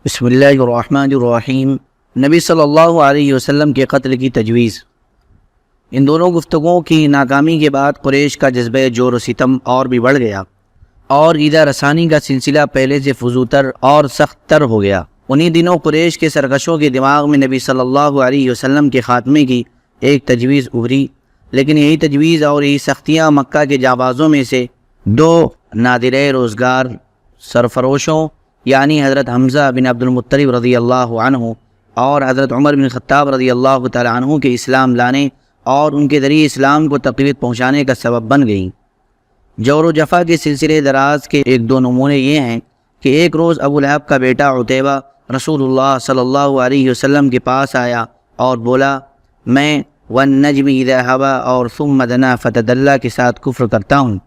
بسم اللہ الرحمن الرحیم۔ نبی صلی اللہ علیہ وسلم کے قتل کی تجویز۔ ان دونوں گفتگوؤں کی ناکامی کے بعد قریش کا جذبہ جور و ستم اور بھی بڑھ گیا اور ایذا رسانی کا سلسلہ پہلے سے فزوتر اور سخت تر ہو گیا۔ انہی دنوں قریش کے سرکشوں کے دماغ میں نبی صلی اللہ علیہ وسلم کے خاتمے کی ایک تجویز ابھری، لیکن یہی تجویز اور یہی سختیاں مکہ کے جانبازوں میں سے دو نادرِ روزگار سرفروشوں یعنی حضرت حمزہ بن عبد المطلب رضی اللہ عنہ اور حضرت عمر بن خطاب رضی اللہ تعالی عنہ کے اسلام لانے اور ان کے ذریعے اسلام کو تقویت پہنچانے کا سبب بن گئیں۔ جور و جفا کے سلسلے دراز کے ایک دو نمونے یہ ہیں کہ ایک روز ابو لہب کا بیٹا عتیبہ رسول اللہ صلی اللہ علیہ وسلم کے پاس آیا اور بولا، میں والنجم اذا ہوا اور ثم دنا فتدلی کے ساتھ کفر کرتا ہوں۔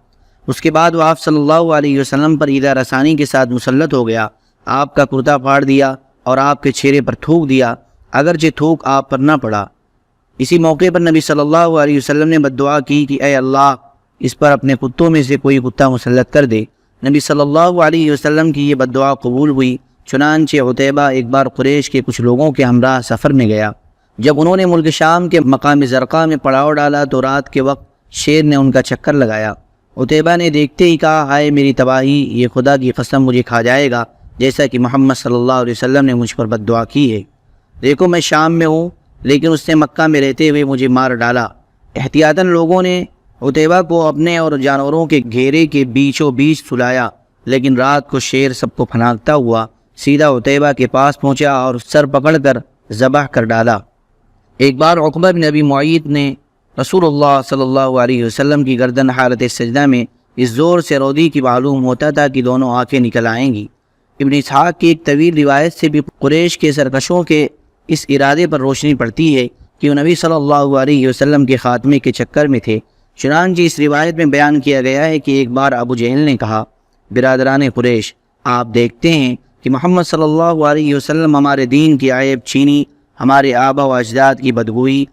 اس کے بعد وہ آپ صلی اللہ علیہ وسلم پر ایذا رسانی کے ساتھ مسلط ہو گیا، آپ کا کرتا پھاڑ دیا اور آپ کے چہرے پر تھوک دیا، اگرچہ تھوک آپ پر نہ پڑا۔ اسی موقع پر نبی صلی اللہ علیہ وسلم نے بد دعا کی کہ اے اللہ، اس پر اپنے کتوں میں سے کوئی کتا مسلط کر دے۔ نبی صلی اللہ علیہ وسلم کی یہ بد دعا قبول ہوئی، چنانچہ عتیبہ ایک بار قریش کے کچھ لوگوں کے ہمراہ سفر میں گیا۔ جب انہوں نے ملک شام کے مقام زرقا میں پڑاؤ ڈالا تو رات کے وقت شیر نے ان کا چکر لگایا۔ عتیبہ نے دیکھتے ہی کہا، ہائے میری تباہی، یہ خدا کی قسم مجھے کھا جائے گا جیسا کہ محمد صلی اللہ علیہ وسلم نے مجھ پر بد دعا کی ہے۔ دیکھو میں شام میں ہوں لیکن اس نے مکہ میں رہتے ہوئے مجھے مار ڈالا۔ احتیاطاً لوگوں نے عتیبہ کو اپنے اور جانوروں کے گھیرے کے بیچوں بیچ سلایا، لیکن رات کو شیر سب کو پھناکتا ہوا سیدھا عتیبہ کے پاس پہنچا اور سر پکڑ کر ذبح کر ڈالا۔ ایک بار عقبہ بن ابی معیط نے رسول اللہ صلی اللہ علیہ وسلم کی گردن حالت سجدہ میں اس زور سے رودی کی معلوم ہوتا تھا کہ دونوں آنکھیں نکل آئیں گی۔ ابن اسحاق کی ایک طویل روایت سے بھی قریش کے سرکشوں کے اس ارادے پر روشنی پڑتی ہے کہ وہ نبی صلی اللہ علیہ وسلم کے خاتمے کے چکر میں تھے۔ چنانچہ اس روایت میں بیان کیا گیا ہے کہ ایک بار ابو جہل نے کہا، برادران قریش، آپ دیکھتے ہیں کہ محمد صلی اللہ علیہ وسلم ہمارے دین کی عیب چینی، ہمارے آبا و اجداد کی بدگوئی،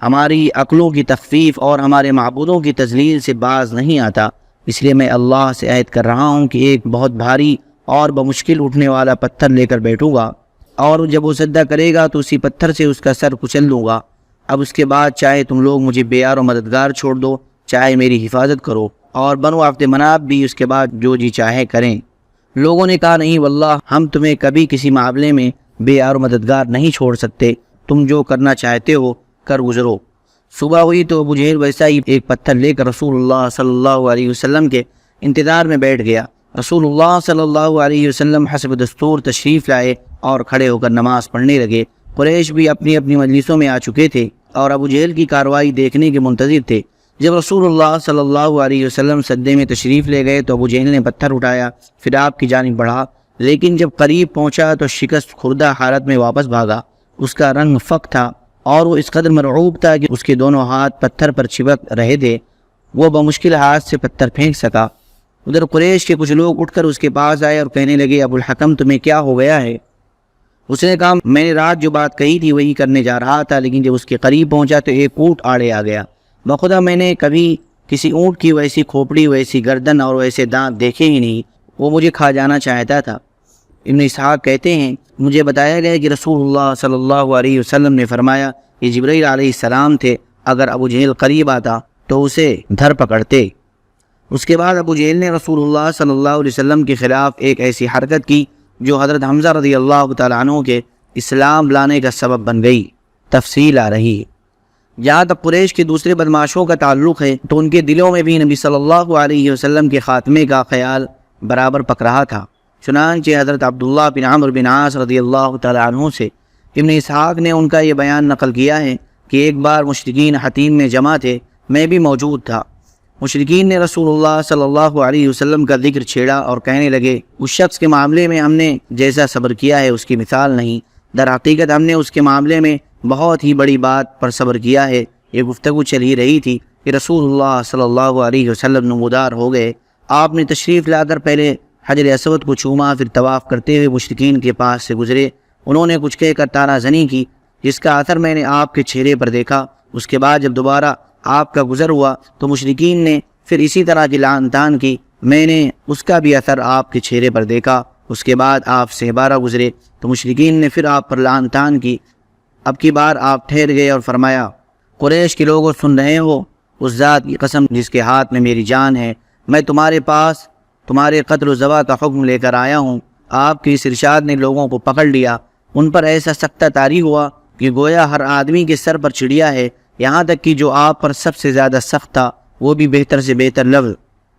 ہماری عقلوں کی تخفیف اور ہمارے معبودوں کی تذلیل سے باز نہیں آتا، اس لیے میں اللہ سے عہد کر رہا ہوں کہ ایک بہت بھاری اور بمشکل اٹھنے والا پتھر لے کر بیٹھوں گا اور جب وہ سجدہ کرے گا تو اسی پتھر سے اس کا سر کچل دوں گا۔ اب اس کے بعد چاہے تم لوگ مجھے بے یار و مددگار چھوڑ دو، چاہے میری حفاظت کرو، اور بنو عبد مناف بھی اس کے بعد جو جی چاہے کریں۔ لوگوں نے کہا، نہیں واللہ، ہم تمہیں کبھی کسی معاملے میں بے یار و مددگار نہیں چھوڑ سکتے، تم جو کرنا چاہتے ہو کر گزرو۔ صبح ہوئی تو ابو جہل ویسا ہی ایک پتھر لے کر رسول اللہ صلی اللہ علیہ وسلم کے انتظار میں بیٹھ گیا۔ رسول اللہ صلی اللہ علیہ وسلم حسب دستور تشریف لائے اور کھڑے ہو کر نماز پڑھنے لگے۔ قریش بھی اپنی اپنی مجلسوں میں آ چکے تھے اور ابو جہل کی کارروائی دیکھنے کے منتظر تھے۔ جب رسول اللہ صلی اللہ علیہ وسلم سجدے میں تشریف لے گئے تو ابو جہل نے پتھر اٹھایا، پھر آپ کی جانب بڑھا، لیکن جب قریب پہنچا تو شکست خوردہ حالت میں واپس بھاگا۔ اس کا رنگ فق تھا اور وہ اس قدر مرعوب تھا کہ اس کے دونوں ہاتھ پتھر پر چپک رہے تھے، وہ بمشکل ہاتھ سے پتھر پھینک سکا۔ ادھر قریش کے کچھ لوگ اٹھ کر اس کے پاس آئے اور کہنے لگے، ابو الحکم تمہیں کیا ہو گیا ہے؟ اس نے کہا، میں نے رات جو بات کہی تھی وہی کرنے جا رہا تھا، لیکن جب اس کے قریب پہنچا تو ایک اونٹ آڑے آ گیا۔ بخدا میں نے کبھی کسی اونٹ کی ویسی کھوپڑی، ویسی گردن اور ویسے دانت دیکھے ہی نہیں، وہ مجھے کھا جانا چاہتا تھا۔ ابن اسحاق کہتے ہیں، مجھے بتایا گیا کہ رسول اللہ صلی اللہ علیہ وسلم نے فرمایا، یہ جبرائیل علیہ السلام تھے، اگر ابو جہل قریب آتا تو اسے دھر پکڑتے۔ اس کے بعد ابو جہل نے رسول اللہ صلی اللہ علیہ وسلم کے خلاف ایک ایسی حرکت کی جو حضرت حمزہ رضی اللہ تعالیٰ عنہ کے اسلام لانے کا سبب بن گئی۔ تفصیل آ رہی ہے۔ جہاں تک قریش کے دوسرے بدماشوں کا تعلق ہے تو ان کے دلوں میں بھی نبی صلی اللہ علیہ وسلم کے خاتمے کا خیال برابر پک رہا تھا۔ چنانچہ حضرت عبداللہ بن عمرو بن عاص رضی اللہ تعالیٰ عنہ سے ابن اسحاق نے ان کا یہ بیان نقل کیا ہے کہ ایک بار مشرکین حتیم میں جمع تھے، میں بھی موجود تھا۔ مشرکین نے رسول اللہ صلی اللہ علیہ وسلم کا ذکر چھیڑا اور کہنے لگے، اس شخص کے معاملے میں ہم نے جیسا صبر کیا ہے اس کی مثال نہیں، در حقیقت ہم نے اس کے معاملے میں بہت ہی بڑی بات پر صبر کیا ہے۔ یہ گفتگو چل ہی رہی تھی کہ رسول اللہ صلی اللہ علیہ وسلم نمودار ہو گئے۔ آپ نے تشریف لا کر پہلے حجر اسود کو چوما، پھر طواف کرتے ہوئے مشرکین کے پاس سے گزرے۔ انہوں نے کچھ کہہ کر طعنہ زنی کی جس کا اثر میں نے آپ کے چہرے پر دیکھا۔ اس کے بعد جب دوبارہ آپ کا گزر ہوا تو مشرکین نے پھر اسی طرح کی لعن طعن کی، میں نے اس کا بھی اثر آپ کے چہرے پر دیکھا اس کے بعد آپ سہبارہ گزرے تو مشرکین نے پھر آپ پر لعن طعن کی۔ اب کی بار آپ ٹھہر گئے اور فرمایا، قریش کے لوگوں سن رہے ہو، اس ذات کی قسم جس کے ہاتھ میں میری جان ہے، میں تمہارے پاس تمہارے قتل و ذبح کا حکم لے کر آیا ہوں۔ آپ کی اس ارشاد نے لوگوں کو پکڑ لیا، ان پر ایسا سختہ طاری ہوا کہ گویا ہر آدمی کے سر پر چڑیا ہے، یہاں تک کہ جو آپ پر سب سے زیادہ سخت تھا وہ بھی بہتر سے بہتر لفظ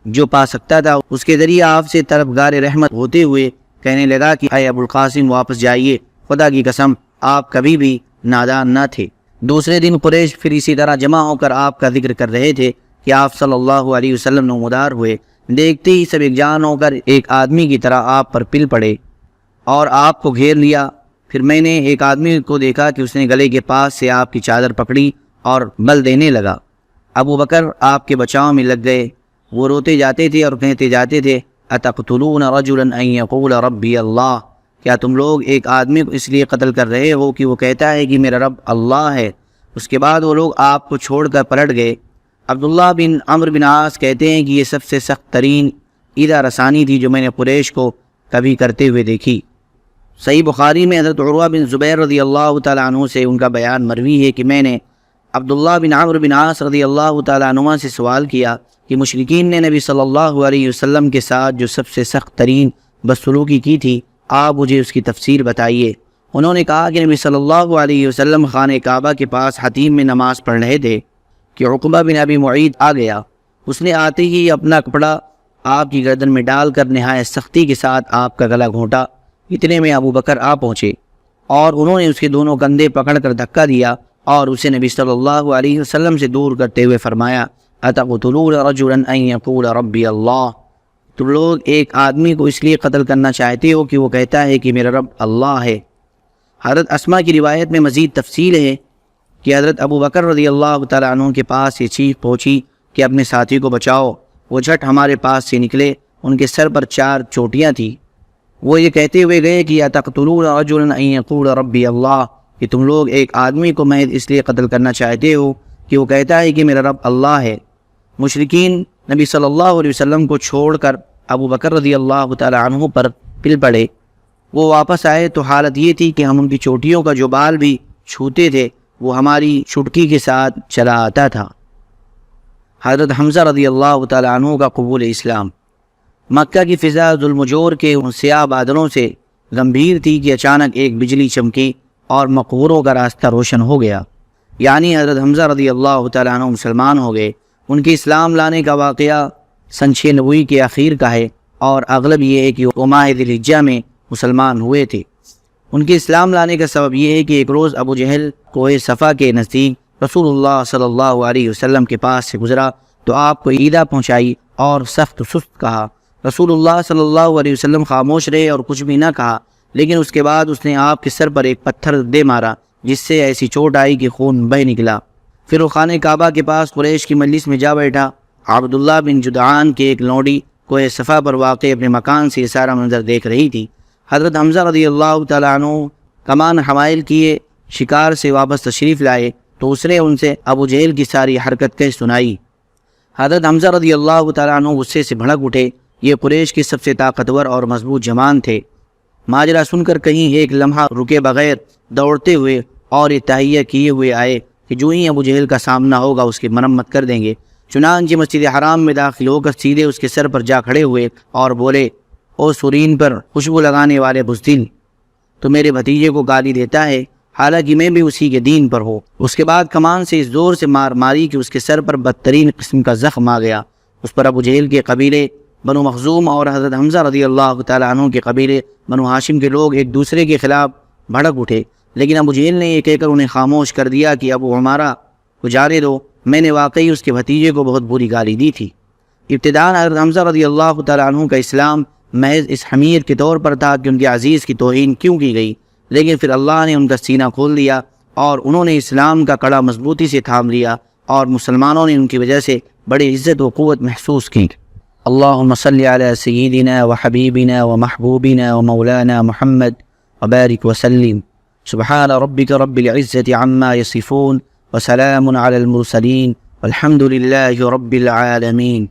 جو پا سکتا تھا اس کے ذریعے آپ سے طلبگار رحمت ہوتے ہوئے کہنے لگا کہ اے ابو القاسم واپس جائیے، خدا کی قسم آپ کبھی بھی نادان نہ تھے۔ دوسرے دن قریش پھر اسی طرح جمع ہو کر آپ کا ذکر کر رہے تھے کہ آپ صلی اللہ علیہ وسلم نمودار ہوئے۔ دیکھتے ہی سب ایک جان ہو کر ایک آدمی کی طرح آپ پر پل پڑے اور آپ کو گھیر لیا۔ پھر میں نے ایک آدمی کو دیکھا کہ اس نے گلے کے پاس سے آپ کی چادر پکڑی اور بل دینے لگا۔ ابو بکر آپ کے بچاؤ میں لگ گئے، وہ روتے جاتے تھے اور کہتے جاتے تھے، اتقتلون رجلا ان یقول ربی اللہ، کیا تم لوگ ایک آدمی کو اس لیے قتل کر رہے ہو کہ وہ کہتا ہے کہ میرا رب اللہ ہے؟ اس کے بعد وہ لوگ آپ کو چھوڑ کر پلٹ گئے۔ عبداللہ بن عمرو بن عاص کہتے ہیں کہ یہ سب سے سخت ترین ایذا رسانی تھی جو میں نے قریش کو کبھی کرتے ہوئے دیکھی۔ صحیح بخاری میں حضرت عروہ بن زبیر رضی اللہ تعالیٰ عنہ سے ان کا بیان مروی ہے کہ میں نے عبداللہ بن عمرو بن عاص رضی اللہ تعالیٰ عنہ سے سوال کیا کہ مشرکین نے نبی صلی اللہ علیہ وسلم کے ساتھ جو سب سے سخت ترین بدسلوکی کی تھی، آپ مجھے اس کی تفسیر بتائیے۔ انہوں نے کہا کہ نبی صلی اللہ علیہ وسلم خانہ کعبہ کے پاس حتیم میں نماز پڑھ رہے تھے کہ عقبہ بن ابی معیط آ گیا۔ اس نے آتے ہی اپنا کپڑا آپ کی گردن میں ڈال کر نہایت سختی کے ساتھ آپ کا گلا گھونٹا۔ اتنے میں ابو بکر آ پہنچے اور انہوں نے اس کے دونوں کندھے پکڑ کر دھکا دیا اور اسے نبی صلی اللہ علیہ وسلم سے دور کرتے ہوئے فرمایا، اتقتلون رجلا ان یقول ربی اللہ، تم لوگ ایک آدمی کو اس لیے قتل کرنا چاہتے ہو کہ وہ کہتا ہے کہ میرا رب اللہ ہے۔ حضرت اسماء کی روایت میں مزید تفصیل ہے کہ حضرت ابو بکر رضی اللہ تعالیٰ عنہ کے پاس یہ چیخ پہنچی کہ اپنے ساتھی کو بچاؤ۔ وہ جھٹ ہمارے پاس سے نکلے، ان کے سر پر 4 چوٹیاں تھیں۔ وہ یہ کہتے ہوئے گئے کہ اتقتلون رجلا ان یقول ربی اللہ، کہ تم لوگ ایک آدمی کو محض اس لیے قتل کرنا چاہتے ہو کہ وہ کہتا ہے کہ میرا رب اللہ ہے۔ مشرکین نبی صلی اللہ علیہ وسلم کو چھوڑ کر ابو بکر رضی اللہ تعالیٰ عنہ پر پل پڑے۔ وہ واپس آئے تو حالت یہ تھی کہ ہم ان کی چوٹیوں کا جو بال بھی چھوتے تھے وہ ہماری چٹکی کے ساتھ چلا آتا تھا۔ حضرت حمزہ رضی اللہ تعالیٰ عنہ کا قبول اسلام۔ مکہ کی فضا ظلم و جور کے ان سیاہ بادلوں سے گمبھیر تھی کہ اچانک ایک بجلی چمکی اور مقبوروں کا راستہ روشن ہو گیا، یعنی حضرت حمزہ رضی اللہ تعالیٰ عنہ مسلمان ہو گئے۔ ان کے اسلام لانے کا واقعہ سن 6 نبوی کے اخیر کا ہے اور اغلب یہ ہے کہ وہ ماہ ذی الحجہ میں مسلمان ہوئے تھے۔ ان کے اسلام لانے کا سبب یہ ہے کہ ایک روز ابو جہل کوہ صفا کے نزدیک رسول اللہ صلی اللہ علیہ وسلم کے پاس سے گزرا تو آپ کو عیدہ پہنچائی اور سخت سست کہا۔ رسول اللہ صلی اللہ علیہ وسلم خاموش رہے اور کچھ بھی نہ کہا، لیکن اس کے بعد اس نے آپ کے سر پر ایک پتھر دے مارا جس سے ایسی چوٹ آئی کہ خون بہہ نکلا۔ پھر وہ خانہ کعبہ کے پاس قریش کی مجلس میں جا بیٹھا۔ عبداللہ بن جدعان کے ایک لونڈی کوہ صفا پر واقع اپنے مکان سے یہ سارا منظر دیکھ رہی تھی۔ حضرت حمزہ رضی اللہ تعالیٰ عنہ کمان حمائل کیے شکار سے واپس تشریف لائے تو اس نے ان سے ابو جہل کی ساری حرکت کہہ سنائی۔ حضرت حمزہ رضی اللہ تعالیٰ عنہ غصے سے بھڑک اٹھے۔ یہ قریش کے سب سے طاقتور اور مضبوط جوان تھے۔ ماجرا سن کر کہیں ایک لمحہ رکے بغیر دوڑتے ہوئے اور یہ تہیہ کیے ہوئے آئے کہ جو ہی ابو جہل کا سامنا ہوگا اس کی مرمت کر دیں گے۔ چنانچہ مسجد حرام میں داخل ہو کر سیدھے اس کے سر پر جا کھڑے ہوئے اور بولے، او سورین پر خوشبو لگانے والے بزدل، تو میرے بھتیجے کو گالی دیتا ہے حالانکہ میں بھی اسی کے دین پر ہوں۔ اس کے بعد کمان سے اس زور سے مار ماری کہ اس کے سر پر بدترین قسم کا زخم آ گیا۔ اس پر ابو جہل کے قبیلے بنو مخزوم اور حضرت حمزہ رضی اللہ تعالیٰ عنہ کے قبیلے بنو ہاشم کے لوگ ایک دوسرے کے خلاف بھڑک اٹھے، لیکن ابو جہل نے یہ کہہ کر انہیں خاموش کر دیا کہ ابو عمارہ کو جانے دو، میں نے واقعی اس کے بھتیجے کو بہت بری گالی دی تھی۔ ابتداءً حضرت حمزہ رضی اللہ تعالیٰ عنہ کا اسلام محض اس حمیر کے طور پر تھا کہ ان کے عزیز کی توہین کیوں کی گئی، لیکن پھر اللہ نے ان کا سینہ کھول دیا اور انہوں نے اسلام کا کڑا مضبوطی سے تھام لیا اور مسلمانوں نے ان کی وجہ سے بڑی عزت و قوت محسوس کی۔ اللہم صلی علی سیدنا و حبیبنا و محبوبنا و مولانا محمد وبارک وسلم۔ سبحان ربک رب العزة عما یصفون وسلام علی المرسلین والحمد للہ رب العالمین۔